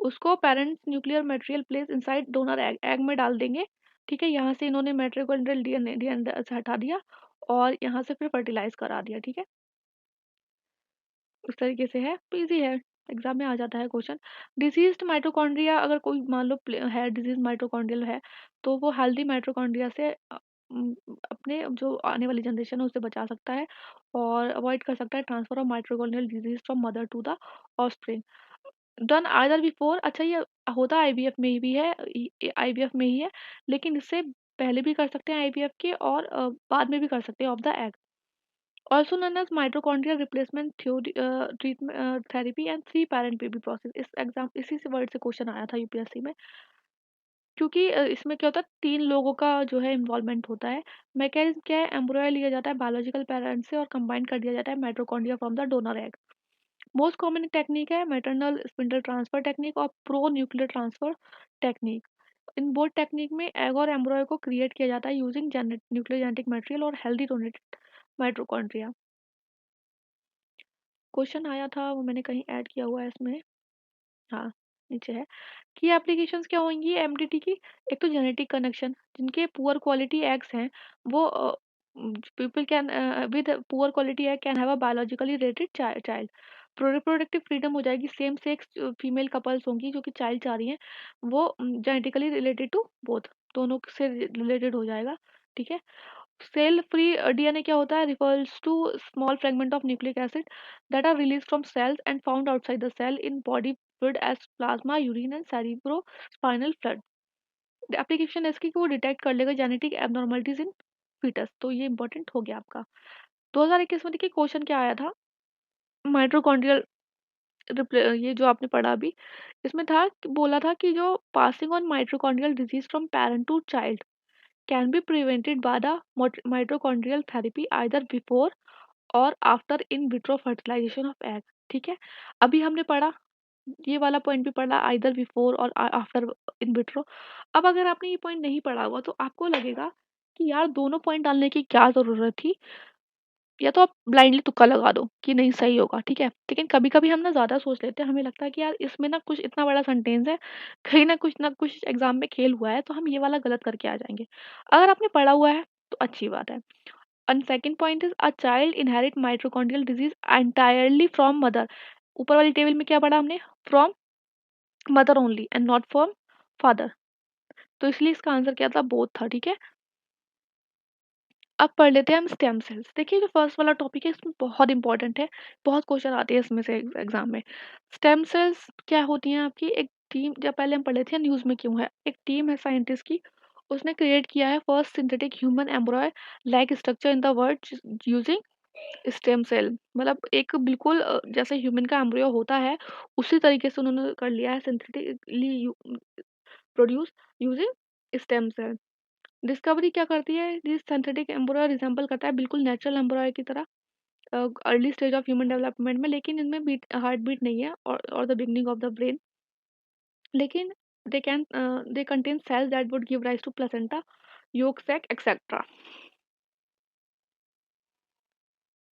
Speaker 1: उसको parents nuclear material place inside donor egg egg में डाल देंगे, ठीक है। यहाँ से इन्होंने माइटोकॉन्ड्रियल डीएनए डीएनए से हटा दिया और यहाँ से फिर फर्टिलाइज करा दिया, ठीक है। उस तरीके से है, तो ईज़ी है, एग्ज़ाम में आ जाता है क्वेश्चन। डिसीज़्ड माइटोकॉन्ड्रिया अगर कोई मान लो है डिसीज़ माइटोकॉन्ड्रियल है, तो वो हेल्दी माइटोकॉन्ड्रिया से अपने जो आने वाली जनरेशन है उसे बचा सकता है और अवॉइड कर सकता है transfer of mitochondrial disease from mother to the offspring. Done either before, अच्छा ये होता आईवीएफ में ही भी है, आईवीएफ में ही है, लेकिन इससे पहले भी कर सकते हैं आईवीएफ के और बाद में भी कर सकते हैं of the egg. Also known as mitochondrial replacement theory, treatment therapy and three parent baby process. इस एग्जाम इसी से वर्ड से क्वेश्चन आया था यूपीएससी में, क्योंकि इसमें क्या होता है 3 लोगों का जो है इन्वॉल्वमेंट होता है। मैकेनिज्म क्या है, एम्ब्रॉय लिया जाता है बायोलॉजिकल पेरेंट्स से और कंबाइन कर दिया जाता है mitochondria from the donor egg. Most common technique है मैटरनल स्पिंडल ट्रांसफर टेक्निक और pro nuclear transfer technique. In both technique में एग और एम्ब्रॉय को क्रिएट किया जाता है यूजिंग न्यूक्लियर जेनेटिक मटेरियल और हेल्दी डोनेटेड माइटोकॉन्ड्रिया। क्वेश्चन आया था वो मैंने कहीं ऐड किया हुआ है इसमें। हाँ, नीचे है कि एप्लीकेशंस क्या होंगी एमडीटी की। एक तो जेनेटिक कनेक्शन, जिनके पुअर क्वालिटी एग्स हैं वो people can with poor quality egg can have a biologically related child. Reproductive freedom हो जाएगी, सेम सेक्स फीमेल कपल्स होंगी जो कि चाइल्ड चाह रही हैं वो जेनेटिकली रिलेटेड टू बोथ, दोनों से रिलेटेड हो जाएगा, ठीक है। सेल फ्री डीएनए क्या होता है, refers to small fragment of nucleic acid that are released from cells and found outside the cell in body fluid as plasma, urine and cerebrospinal fluid। The application है इसकी कि वो detect कर लेगा genetic abnormalities इन foetus, तो ये important हो गया आपका। 2021 में देखिए क्वेश्चन क्या आया था, माइटोकॉन्ड्रियल ये जो आपने पढ़ा अभी, इसमें था बोला था कि जो passing on mitochondrial disease from parent to child can be prevented by the mitochondrial therapy either before or after in vitro fertilization of egg, ठीक है। अभी हमने पढ़ा ये वाला पॉइंट भी पढ़ा either before or after in vitro. अब अगर आपने ये पॉइंट नहीं पढ़ा हुआ तो आपको लगेगा कि यार दोनों पॉइंट डालने की क्या ज़रूरत थी, या तो आप ब्लाइंडली तुक्का लगा दो कि नहीं सही होगा, ठीक है। लेकिन कभी कभी हम ना ज़्यादा सोच लेते हैं, हमें लगता है कि यार इसमें ना कुछ इतना बड़ा सेंटेंस है, कहीं ना कुछ एग्जाम में खेल हुआ है तो हम ये वाला गलत करके आ जाएंगे। अगर आपने पढ़ा हुआ है तो अच्छी बात है। And second point is a child inherit mitochondrial disease entirely from mother। ऊपर वाली टेबल में क्या पढ़ा हमने, from mother only and not from father, तो इसलिए इसका आंसर क्या था, बोथ था, ठीक है। अब पढ़ लेते हैं हम स्टेम सेल्स। देखिए जो फर्स्ट वाला टॉपिक है इसमें बहुत इंपॉर्टेंट है, बहुत क्वेश्चन आते हैं इसमें से एग्जाम में। स्टेम सेल्स क्या होती हैं आपकी, एक टीम, जब पहले हम पढ़ लेते हैं न्यूज़ में क्यों है, एक टीम है साइंटिस्ट की, उसने क्रिएट किया है first synthetic human embryo like structure in the world using stem cell. मतलब एक बिल्कुल जैसे ह्यूमन का एम्ब्रियो होता है उसी तरीके से उन्होंने कर लिया है synthetically produce using stem cell. Discovery क्या करती है, दिस सिंथेटिक एम्ब्रियो रिजेंबल करता है बिल्कुल नेचुरल एम्ब्रियो की तरह early stage of human development में, लेकिन इनमें बीट हार्ट बीट नहीं है और the beginning of the brain. लेकिन they contain cells that would give rise to placenta, yolk sac etcetera.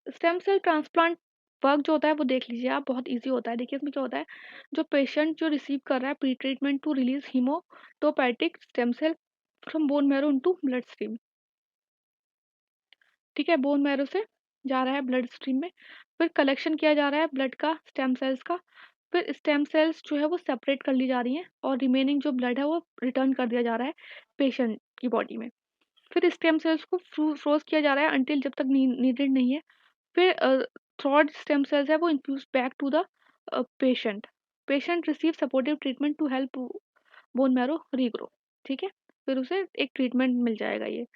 Speaker 1: Stem cell transplant work जो होता है वो देख लीजिए आप, बहुत इजी होता है। देखिए इसमें क्या होता है, जो पेशेंट जो रिसीव कर रहा है pre treatment to release haematopoietic stem cell from bone marrow into bloodstream, ठीक है। बोन मैरो से जा रहा है ब्लड स्ट्रीम में, फिर कलेक्शन किया जा रहा है ब्लड का स्टेम सेल्स का, फिर स्टेम सेल्स जो है वो सेपरेट कर ली जा रही हैं और रिमेनिंग जो ब्लड है वो रिटर्न कर दिया जा रहा है पेशेंट की बॉडी में। फिर स्टेम सेल्स को फ्रोज किया जा रहा है अंटिल जब तक नीडेड नहीं है। फिर थ्रॉड स्टेम सेल्स है वो infuse back to the patient. Patient receive supportive treatment to help bone marrow regrow, ठीक है। फिर उसे एक ट्रीटमेंट मिल जाएगा ये।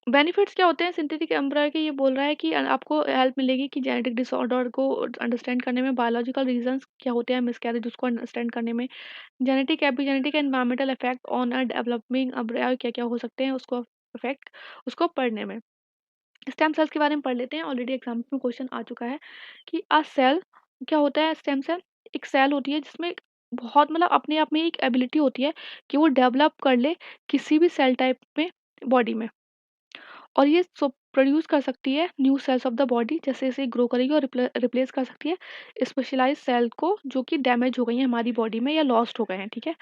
Speaker 1: बेनिफिट्स क्या होते हैं सिंथेटिक एम्ब्रॉय के, ये बोल रहा है कि आपको हेल्प मिलेगी कि जेनेटिक डिसऑर्डर को अंडरस्टैंड करने में, बायोलॉजिकल रीजंस क्या होते हैं मिसकैरेज उसको अंडरस्टैंड करने में, genetic epigenetic environmental effect on a developing एम्ब्रॉय क्या क्या हो सकते हैं उसको इफेक्ट उसको पढ़ने में। स्टेम सेल्स के बारे में पढ़ लेते हैं। ऑलरेडी एग्जाम में क्वेश्चन आ चुका है कि अ सेल क्या होता है। स्टेम सेल एक सेल होती है जिसमें बहुत मतलब अपने आप में एक एबिलिटी होती है कि वो डेवलप कर ले किसी भी सेल टाइप में बॉडी में, और ये सो प्रोड्यूस कर सकती है new sales of the body जैसे जैसे ग्रो करेगी, और रिप्लेस कर सकती है स्पेशलाइज सेल को जो कि डैमेज हो गई हैं हमारी बॉडी में या लॉस्ट हो गए हैं, ठीक है।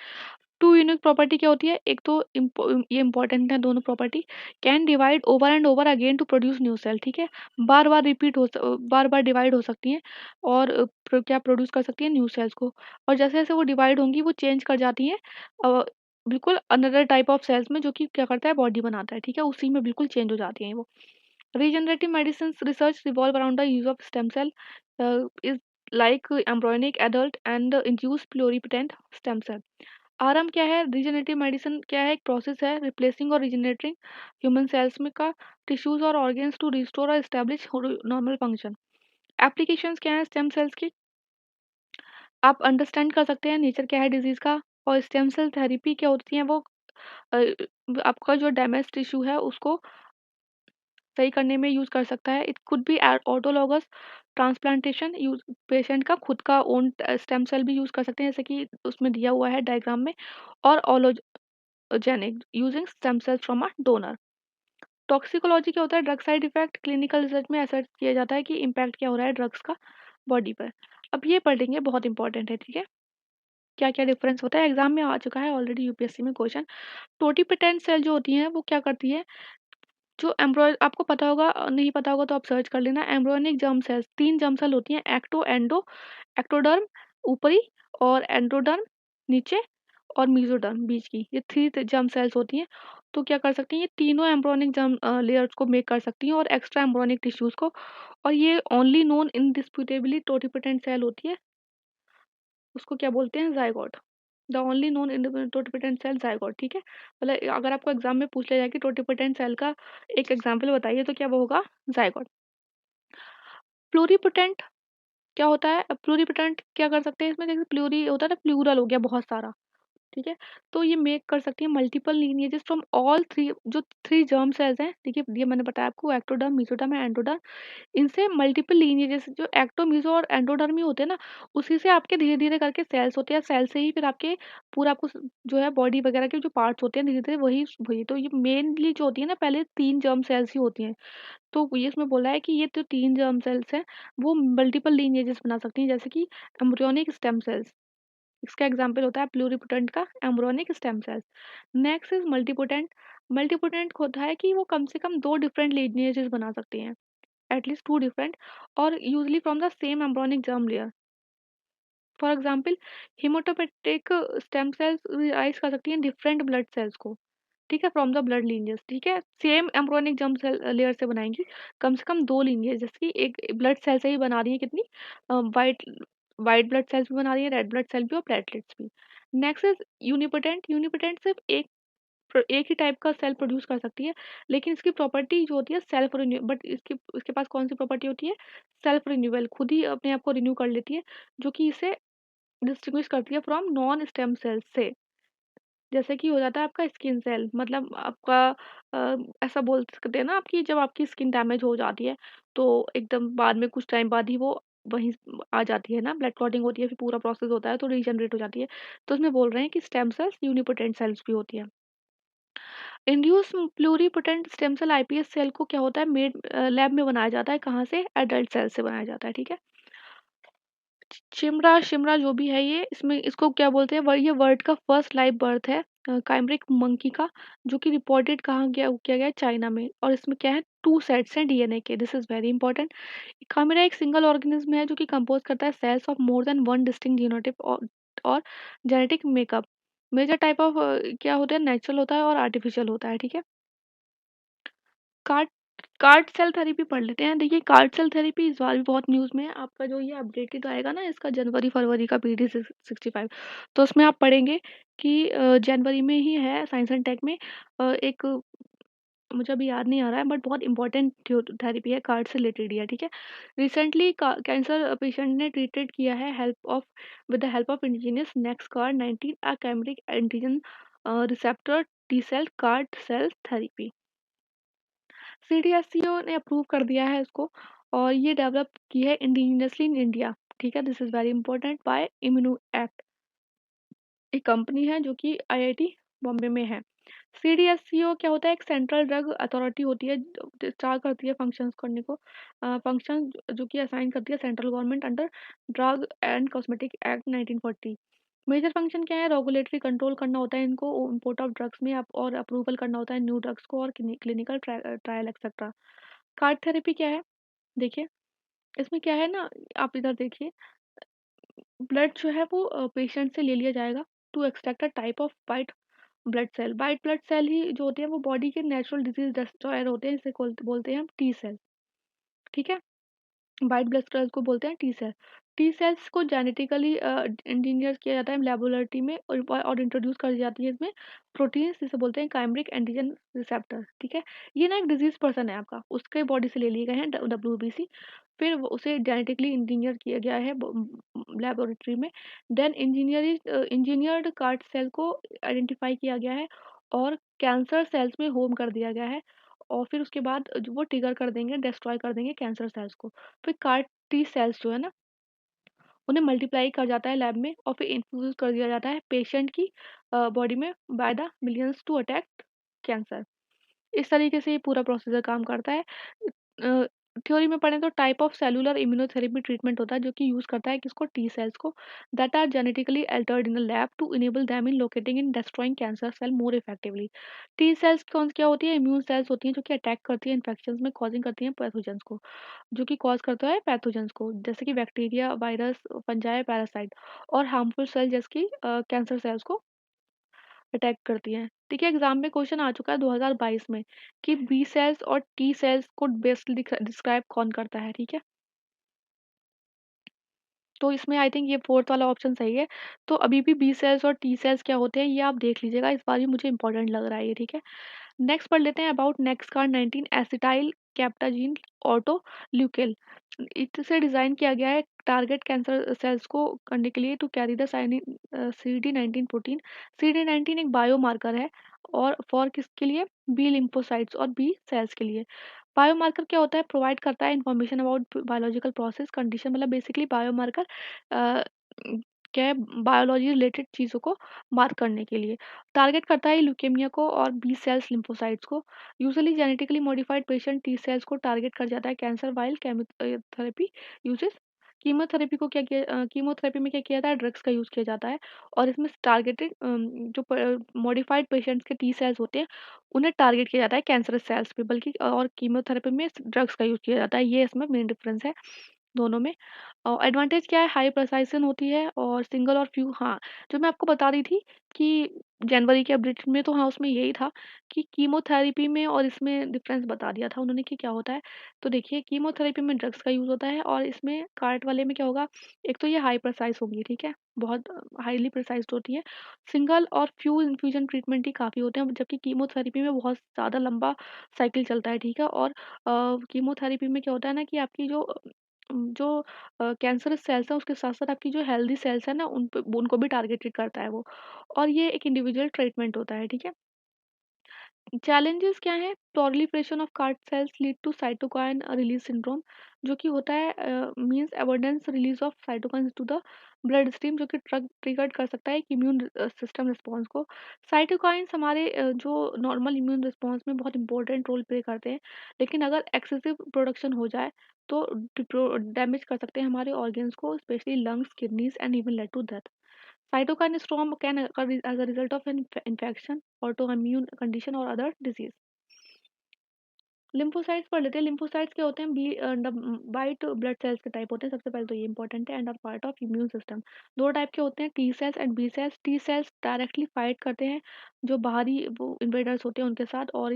Speaker 1: टू यूनिक प्रॉपर्टी क्या होती है, एक तो ये इंपॉर्टेंट है दोनों property. Can divide over and over again to produce new cell, ठीक है। बार बार रिपीट बार बार डिवाइड हो सकती हैं और क्या प्रोड्यूस कर सकती हैं न्यू सेल्स को, और जैसे जैसे वो डिवाइड होंगी वो चेंज कर जाती हैं बिल्कुल अनदर टाइप ऑफ सेल्स में जो कि क्या करता है बॉडी बनाता है, ठीक है। उसी में बिल्कुल चेंज हो जाती हैं वो। Regenerative medicine's research revolve around the use of stem cell, is like embryonic adult and induced pluripotent stem cell। RM क्या है, रीजनरेटिव मेडिसिन क्या है, एक प्रोसेस है रिप्लेसिंग और रीजनरेटिंग ह्यूमन सेल्स में का टिश्यूज और ऑर्गन्स टू रिस्टोर और एस्टेब्लिश नॉर्मल फंक्शन। एप्लीकेशंस क्या है स्टेम सेल्स की, आप अंडरस्टैंड कर सकते हैं नेचर क्या है डिजीज का। और स्टेम सेल थेरेपी क्या होती है वो अ, आपका जो डैमेज टिश्यू है उसको सही करने में यूज़ कर सकता है। It could be autologous transplantation, use patient का खुद का ओन स्टेम सेल भी यूज़ कर सकते हैं जैसे कि उसमें दिया हुआ है डायग्राम में। और allogeneic using stem cells from a donor. Toxicology क्या होता है, drug side effect clinical research में असर्ट किया जाता है कि इम्पैक्ट क्या हो रहा है ड्रग्स का बॉडी पर। अब ये पढ़ेंगे, बहुत इंपॉर्टेंट है, ठीक है। क्या क्या डिफरेंस होता है, एग्जाम में आ चुका है ऑलरेडी यूपीएससी में क्वेश्चन। टोटिपोटेंट सेल जो होती हैं वो क्या करती है, जो एम्ब्रॉय आपको पता होगा, नहीं पता होगा तो आप सर्च कर लेना। Embryonic germ cells 3 germ cell होती हैं, एक्टोडर्म ऊपरी, और एंडोडर्म नीचे, और मेसोडर्म बीच की, ये 3 जर्म सेल्स होती हैं। तो क्या कर सकती हैं ये तीनों एम्ब्रियोनिक जर्म लेयर्स को मेक कर सकती हैं और एक्स्ट्रा एम्ब्रियोनिक टिश्यूज को। और ये only known indisputably totipotent cell होती है, उसको क्या बोलते हैं zygote. The only non totipotent cell zygote, ठीक है। मतलब अगर आपको एग्जाम में पूछ लिया जाए कि टोटिपोटेंट सेल का एक एग्जाम्पल बताइए तो क्या वो होगा जाइगोट। प्लूरीपोटेंट क्या होता है, अब प्लूरीपोटेंट क्या कर सकते हैं इसमें, जैसे प्लूरी होता है ना, प्लूरल हो गया बहुत सारा, ठीक है। तो ये मेक कर सकती है मल्टीपल लीनिएजेस फ्रॉम ऑल थ्री, जो 3 जर्म सेल्स हैं, देखिए ये मैंने बताया आपको, एक्टोडर्म मेसोडर्म एंड एंडोडर्म। इनसे मल्टीपल लीनिएजेस जो एक्टो मेसो और एंडोडर्मी होते हैं ना, उसी से आपके धीरे धीरे करके सेल्स होते हैं, सेल से ही फिर आपके पूरा आपको जो है बॉडी वगैरह के जो पार्ट्स होते हैं धीरे धीरे वही वही। तो ये मेनली जो होती है ना, पहले 3 जर्म सेल्स ही होती हैं। तो ये इसमें बोला है कि ये जो 3 जर्म सेल्स हैं वो मल्टीपल लीनिएजेस बना सकती हैं, जैसे कि एम्ब्रियोनिक स्टेम सेल्स, इसका एग्जाम्पल होता है प्लूरिपोटेंट का embryonic stem cells. Next is multipotent. Multipotent होता है कि वो कम से कम 2 डिफरेंट लीनिएजेस बना सकती हैं, at least 2 different, or usually from the same embryonic germ layer। For example haematopoietic stem cells rise कर सकती हैं डिफरेंट ब्लड सेल्स को, ठीक है, फ्रॉम द ब्लड लीनियज, ठीक है। Same embryonic germ cell layer से बनाएंगी कम से कम 2 लीनियज, जैसे कि एक ब्लड सेल से ही बना रही है कितनी, वाइट वाइट ब्लड सेल्स भी बना रही है, रेड ब्लड सेल भी और प्लेटलेट्स भी। Next is unipotent. यूनिपोटेंट सिर्फ एक ही टाइप का सेल प्रोड्यूस कर सकती है, लेकिन इसकी प्रॉपर्टी जो होती है सेल्फ रिन्यू, बट इसकी इसके पास कौन सी प्रॉपर्टी होती है, सेल्फ रिन्यूअल, खुद ही अपने आप को रिन्यू कर लेती है, जो कि इसे डिस्टिंग्विश करती है फ्रॉम नॉन स्टेम सेल्स से। जैसे कि हो जाता है आपका स्किन सेल, मतलब आपका ऐसा बोल सकते हैं ना आपकी, जब आपकी स्किन डैमेज हो जाती है तो एकदम बाद में कुछ टाइम बाद ही वो वहीं आ जाती है ना, ब्लड क्लॉटिंग होती है, फिर पूरा प्रोसेस होता है तो रीजनरेट हो जाती है। तो उसमें बोल रहे हैं कि स्टेम सेल्स यूनिपोटेंट सेल्स भी होती है। Induce pluripotent stem cell IPS cell को क्या होता है, मेड लैब में बनाया जाता है, कहाँ से, एडल्ट सेल से बनाया जाता है, ठीक है। शिमरा शिमरा जो भी है ये, इसमें इसको क्या बोलते हैं, ये वर्ल्ड का फर्स्ट लाइव बर्थ है काइमरिक मंकी का, जो कि रिपोर्टेड कहाँ गया किया गया है, चाइना में। और इसमें क्या है, 2 सेट्स हैं डीएनए के, this is very important. Chimera एक सिंगल ऑर्गेनिज्म है जो कि कंपोज करता है cells of more than one distinct genotype और genetic makeup. Major type of क्या होता है, नेचुरल होता है और आर्टिफिशियल होता है, ठीक है। कार्ड कार्ड सेल थेरेपी पढ़ लेते हैं। देखिए कार्ड सेल थेरेपी इस बार भी बहुत न्यूज़ में है, आपका जो ये अपडेटेड आएगा ना इसका जनवरी फरवरी का पीडी 65, तो उसमें आप पढ़ेंगे कि जनवरी में ही है साइंस एंड टेक में एक, मुझे अभी याद नहीं आ रहा है बट बहुत इंपॉर्टेंट थेरेपी है, कार्ड से रिलेटेड ही है, ठीक है। रिसेंटली कैंसर पेशेंट ने ट्रीटेड किया है help of with the help of indigenous next card 19 a chimeric antigen receptor T cell card cell therapy. CDSCO ने अप्रूव कर दिया है इसको और ये डेवलप की है इंडिजिनियसली इन इंडिया, ठीक है? This is very important by ImmunoACT. एक कंपनी है जो कि आईआईटी बॉम्बे में है। सीडीएससीओ क्या होता है? एक सेंट्रल ड्रग अथॉरिटी होती है जो डिस्चार्ज करती है फंक्शंस करने को, फंक्शन जो कि असाइन करती है central government under drug and cosmetic act 1940। Major function क्या है? रेगुलेटरी कंट्रोल करना होता है इनको, इम्पोर्ट ऑफ ड्रग्स में और अप्रूवल करना होता है न्यू ड्रग्स को और clinical trial etcetera. Card therapy क्या है? देखिए, इसमें क्या है ना, आप इधर देखिए, ब्लड जो है वो पेशेंट से ले लिया जाएगा to extract a type of white blood cell. White blood cell ही जो होते हैं वो बॉडी के नेचुरल डिजीज डिस्ट्रॉयर होते हैं, इसे बोलते हैं हम टी सेल, ठीक है? व्हाइट ब्लड सेल्स को बोलते हैं टी सेल। टी सेल्स को जेनेटिकली इंजीनियर किया जाता है लेबोरेटरी में और इंट्रोड्यूस कर दी जाती है इसमें प्रोटीन्स, जिसे बोलते हैं काइमरिक एंटीजन रिसेप्टर, ठीक है? ये ना एक डिजीज पर्सन है आपका, उसके बॉडी से ले लिए गए हैं डब्ल्यूबीसी, फिर उसे जेनेटिकली इंजीनियर किया गया है लेबोरेटरी में। देन इंजीनियर्ड कार्ड सेल को आइडेंटिफाई किया गया है और कैंसर सेल्स में होम कर दिया गया है और फिर उसके बाद वो ट्रिगर कर देंगे, डिस्ट्रॉय कर देंगे कैंसर सेल्स को। फिर कार टी सेल्स जो है ना, उन्हें मल्टीप्लाई कर जाता है लैब में और फिर इन्फ्यूज़ कर दिया जाता है पेशेंट की बॉडी में by the millions to attack cancer. इस तरीके से ये पूरा प्रोसीजर काम करता है। अ, थ्योरी में पढ़ें तो type of cellular immunotherapy treatment होता है जो कि यूज़ करता है किसको? टी सेल्स को that are genetically altered in the lab to enable them in locating in destroying cancer cell more effectively. T cells कौन क्या होती है? इम्यून सेल्स होती हैं जो कि अटैक करती हैं इन्फेक्शंस में, कॉजिंग करती हैं पैथोजेंस को, जो कि कॉज़ करता है पैथोजेंस को, जैसे कि बैक्टीरिया, वायरस, फंजाई, पैरासाइट और हार्मफुल सेल जैसे कि कैंसर सेल्स को अटैक करती हैं। ठीक है, एग्ज़ाम में क्वेश्चन आ चुका है 2022 में कि बी सेल्स और टी सेल्स को बेस्ट डिस्क्राइब कौन करता है, ठीक है? तो इसमें आई थिंक ये 4th वाला ऑप्शन सही है। तो अभी भी बी सेल्स और टी सेल्स क्या होते हैं ये आप देख लीजिएगा, इस बार भी मुझे इम्पोर्टेंट लग रहा है ये, ठीक है? नेक्स्ट पढ़ लेते हैं अबाउट नेक्सकार्ड 19 एसिटाइल कैप्टाजीन ऑटो ल्यूकेल। इसे डिज़ाइन किया गया है टारगेट कैंसर सेल्स को करने के लिए to carry the CD19 protein. CD19 एक बायोमार्कर है और फॉर किसके लिए? बी लिम्फोसाइट्स और बी सेल्स के लिए। बायोमार्कर क्या होता है? प्रोवाइड करता है information about biological process condition, मतलब बेसिकली बायोमार्कर अ, क्या है? बायोलॉजी रिलेटेड चीज़ों को मार्क करने के लिए। टारगेट करता है ल्यूकेमिया को और बी सेल्स लिम्फोसाइट्स को। Usually genetically modified patient T cells को टारगेट कर जाता है cancer while chemotherapy uses. Chemotherapy में क्या किया जाता है? ड्रग्स का यूज़ किया जाता है और इसमें टारगेटेड जो मॉडिफाइड पेशेंट्स के टी सेल्स होते हैं, उन्हें टारगेट किया जाता है कैंसरस सेल्स पे, बल्कि और कीमोथेरेपी में ड्रग्स का यूज़ किया जाता है। ये इसमें मेन डिफरेंस है दोनों में। एडवांटेज क्या है? हाई प्रिसाइज़न होती है और सिंगल और फ्यू, हाँ, जो मैं आपको बता रही थी कि जनवरी के अपडेट में तो हाँ, उसमें यही था कि कीमोथेरेपी में और इसमें डिफ़रेंस बता दिया था उन्होंने कि क्या होता है। तो देखिए, कीमोथेरेपी में ड्रग्स का यूज़ होता है और इसमें कार्ट वाले में क्या होगा, एक तो ये हाई प्रिसाइज़ होंगी, ठीक है? बहुत हाइली प्रिसाइज़्ड होती है। सिंगल और फ्यू इन्फ्यूज़न ट्रीटमेंट ही काफ़ी होते हैं, जबकि कीमोथेरेपी में बहुत ज़्यादा लंबा साइकिल चलता है, ठीक है? और कीमोथेरेपी में क्या होता है ना कि आपकी जो कैंसरस सेल्स हैं उसके साथ-साथ आपकी जो हेल्दी सेल्स हैं ना उनको भी टारगेटेड करता है वो। और ये एक इंडिविजुअल ट्रीटमेंट होता है, ठीक है? चैलेंजेस क्या हैं? Proliferation of card cells lead to cytokine release syndrome, जो कि होता है means abundance release of cytokines to the blood stream, जो कि ट्रिगर्ड कर सकता है इम्यून सिस्टम रिस्पॉन्स को। साइटोकाइन्स हमारे जो नॉर्मल इम्यून रिस्पॉन्स में बहुत इंपॉर्टेंट रोल प्ले करते हैं, लेकिन अगर एक्सेसिव प्रोडक्शन हो जाए तो डैमेज कर सकते हैं हमारे ऑर्गन्स को, specially lungs, kidneys and even lead to death. Cytokine storm can occur as a result of an infection, autoimmune condition or other disease. Lymphocytes पढ़ लेते हैं। लिम्फोसाइट्स क्या होते हैं? वाइट ब्लड सेल्स के टाइप होते हैं। सबसे पहले तो ये इंपॉर्टेंट है and are part of immune system. दो टाइप के होते हैं, T cells and B cells. T cells directly fight करते हैं जो बाहरी वो इन्वेडर्स होते हैं उनके साथ, और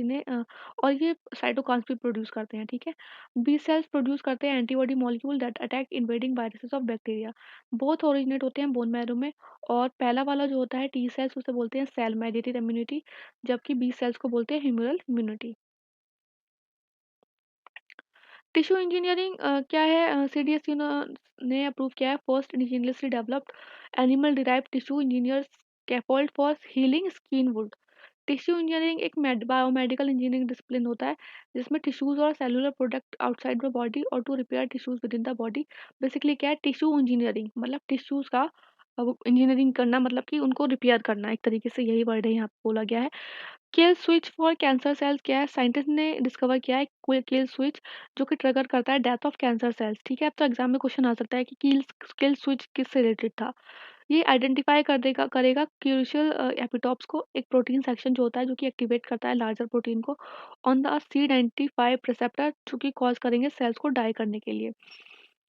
Speaker 1: और ये साइटोकाइन्स भी प्रोड्यूस करते हैं, ठीक है? बी सेल्स प्रोड्यूस करते हैं antibody molecule that attack invading viruses of bacteria. Both originate होते हैं बोन मैरो में। और पहला वाला जो होता है टी सेल्स, उसे बोलते हैं सेल मेडिएटेड इम्यूनिटी, जबकि बी सेल्स को बोलते हैं ह्यूमरल इम्यूनिटी। टिश्यू इंजीनियरिंग क्या है? सीडीएसयू ने अप्रूव किया है first indigenously developed animal derived tissue engineer scaffold for healing skin wound. Tissue engineering एक बायोमेडिकल इंजीनियरिंग डिसिप्लिन होता है जिसमें टिश्यूज और cellular product outside the body और to repair tissues within the body. Basically क्या है, tissue engineering मतलब tissues का इंजीनियरिंग करना, मतलब कि उनको रिपेयर करना, एक तरीके से यही वर्ड है यहाँ पे बोला गया है। Kill switch for cancer cells क्या है, साइंटिस्ट ने डिस्कवर किया है कोई किल स्विच जो कि ट्रिगर करता है डेथ ऑफ कैंसर सेल्स। ठीक है, अब तो एग्जाम में क्वेश्चन आ सकता है कि किल किल स्विच किससे रिलेटेड था। ये आइडेंटिफाई कर देगा करेगा क्रूशियल एपिटॉप्स को, एक प्रोटीन सेक्शन जो होता है जो कि एक्टिवेट करता है लार्जर प्रोटीन को ऑन द C95 रिसेप्टर, जो कि कॉज करेंगे सेल्स को डाई करने के लिए।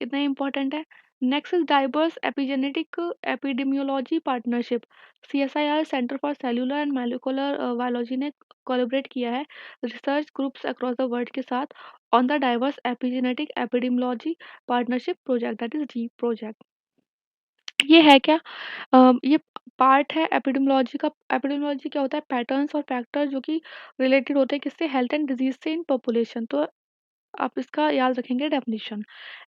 Speaker 1: इतना इंपॉर्टेंट है। Next is diverse epigenetic epidemiology partnership. CSIR centre for cellular and molecular biology ने कोलैबोरेट किया है research groups across the world के साथ on the diverse epigenetic epidemiology partnership project, that is deep project. ये है क्या, ये पार्ट है एपिडेमियोलॉजी का। एपिडेमियोलॉजी क्या होता है, पैटर्न्स और फैक्टर जो कि रिलेटेड होते हैं किससे, हेल्थ एंड डिजीज से इन पॉपुलेशन। तो आप इसका याद रखेंगे डेफिनेशन।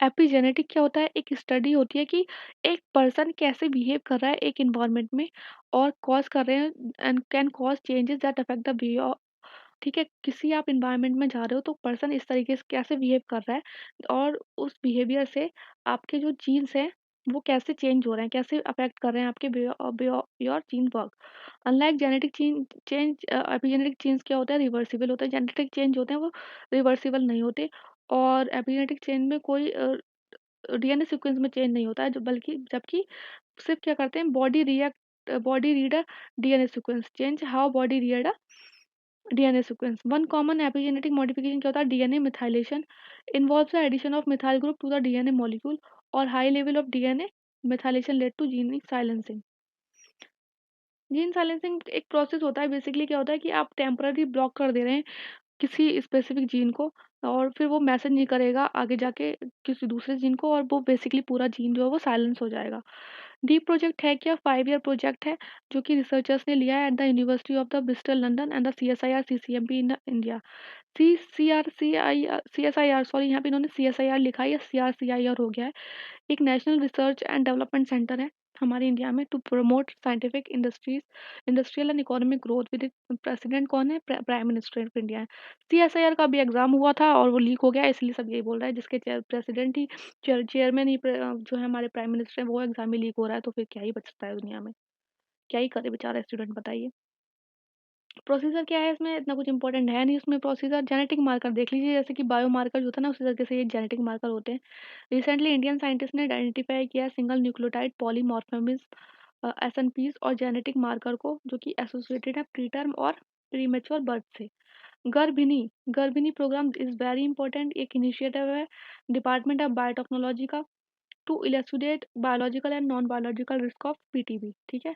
Speaker 1: एपिजेनेटिक क्या होता है, एक स्टडी होती है कि एक पर्सन कैसे बिहेव कर रहा है एक इन्वायरमेंट में और कॉज कर रहे हैं and can cause changes that affect the behaviour. ठीक है, किसी आप इन्वायरमेंट में जा रहे हो तो पर्सन इस तरीके से कैसे बिहेव कर रहा है और उस बिहेवियर से आपके जो जीन्स हैं वो कैसे चेंज हो रहे हैं, कैसे अफेक्ट कर रहे हैं आपके your gene work. Unlike genetic change, epigenetic change क्या होता है, रिवर्सिबल होता है। जेनेटिक चेंज होते हैं वो रिवर्सिबल नहीं होते। और एपिजेनेटिक चेंज में कोई डीएनए सीक्वेंस में चेंज नहीं होता है, जो बल्कि जबकि सिर्फ क्या करते हैं, body reader DNA sequence change, how body reader DNA sequence. One common epigenetic modification क्या होता है, DNA methylation involves the addition of methyl group to the DNA molecule और high level of DNA methylation lead to gene silencing. Gene silencing एक process होता है, basically क्या होता है कि आप टेम्पररी ब्लॉक कर दे रहे हैं किसी स्पेसिफिक जीन को और फिर वो मैसेज नहीं करेगा आगे जाके किसी दूसरे जीन को और वो बेसिकली पूरा जीन जो है वो साइलेंस हो जाएगा। डीप प्रोजेक्ट है क्या, 5 ईयर प्रोजेक्ट है जो कि रिसर्चर्स ने लिया है at the university of the Bristol London and the CSIR CCMP in India. CSIR sorry, यहाँ पे इन्होंने CSIR लिखा है या CRCIR हो गया है। एक national research and development centre है हमारे इंडिया में to promote scientific industrial and economic growth with. President कौन है, प्राइम मिनिस्टर ऑफ इंडिया है। CSIR का भी एग्जाम हुआ था और वो लीक हो गया, इसलिए सब यही बोल रहा है जिसके प्रेसिडेंट ही चेयरमैन ही जो है हमारे प्राइम मिनिस्टर है, वो एग्जाम ही लीक हो रहा है तो फिर क्या ही बचता है दुनिया में, क्या ही करे बेचारा स्टूडेंट, बताइए। प्रोसीजर क्या है इसमें, इतना कुछ इंपॉर्टेंट है नहीं उसमें। प्रोसीजर जेनेटिक मार्कर देख लीजिए, जैसे कि बायो मार्कर जो होता है ना उसी तरीके से ये जेनेटिक मार्कर होते हैं। रिसेंटली इंडियन साइंटिस्ट ने आइडेंटिफाई किया सिंगल न्यूक्लियोटाइड पॉलीमॉर्फिज्म SNPs और जेनेटिक मार्कर को जो कि एसोसिएटेड है प्रीटर्म और प्रीमेच्योर बर्थ से। Garbhini Garbhini program is very important, एक इनिशिएटिव है डिपार्टमेंट ऑफ बायोटेक्नोलॉजी का to elucidate biological and non biological risk of PTB। ठीक है,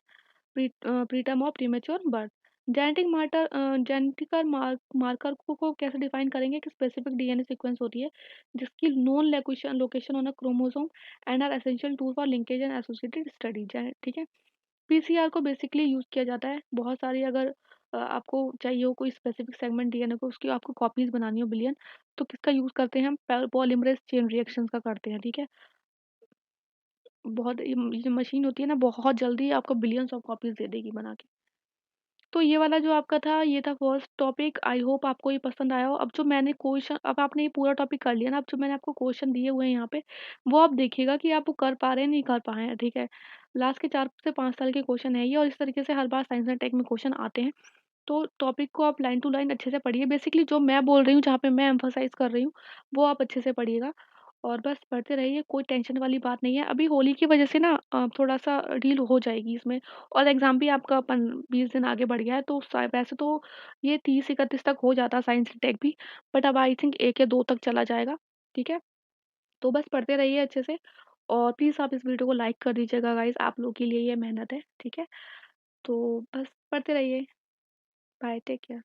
Speaker 1: प्रीटर्म और प्रीमेच्योर बर्थ। जेनेटिकल मार्कर को कैसे डिफाइन करेंगे कि स्पेसिफिक डीएनए सीक्वेंस होती है जिसकी known location location on a chromosome and are essential tool for linkage and associated study. ठीक है, PCR को बेसिकली यूज किया जाता है बहुत सारी, अगर आपको चाहिए हो कोई स्पेसिफिक सेगमेंट डीएनए को उसकी आपको कॉपीज बनानी हो बिलियन, तो किसका यूज करते हैं हम, पॉलीमरेज चेन रिएक्शंस का करते हैं। ठीक है, बहुत ये जो मशीन होती है ना बहुत जल्दी आपको बिलियंस ऑफ कॉपीज दे देगी बना के। तो ये वाला जो आपका था ये था फर्स्ट टॉपिक, आई होप आपको ये पसंद आया हो। अब जो मैंने क्वेश्चन, अब आपने ये पूरा टॉपिक कर लिया ना, अब जो मैंने आपको क्वेश्चन दिए हुए हैं यहाँ पे वो आप देखिएगा कि आप वो कर पा रहे हैं नहीं कर पाए हैं। ठीक है, लास्ट के 4 से 5 साल के क्वेश्चन है ये और इस तरीके से हर बार साइंस एंड टेक में क्वेश्चन आते हैं। तो टॉपिक को आप लाइन टू लाइन अच्छे से पढ़िए, बेसिकली जो मैं बोल रही हूँ जहाँ पे मैं एम्फसाइज कर रही हूँ वो आप अच्छे से पढ़िएगा और बस पढ़ते रहिए, कोई टेंशन वाली बात नहीं है। अभी होली की वजह से ना थोड़ा-सा डील हो जाएगी इसमें और एग्ज़ाम भी आपका 20 दिन आगे बढ़ गया है, तो वैसे तो ये 30-31 तक हो जाता साइंस टेक भी, बट अब आई थिंक 1 या 2 तक चला जाएगा। ठीक है? तो बस पढ़ते रहिए अच्छे से और प्लीज़ आप इस वीडियो को लाइक कर दीजिएगा गाइज़, आप लोगों के लिए ये मेहनत है। ठीक है? तो बस पढ़ते रहिए। Bye, take care.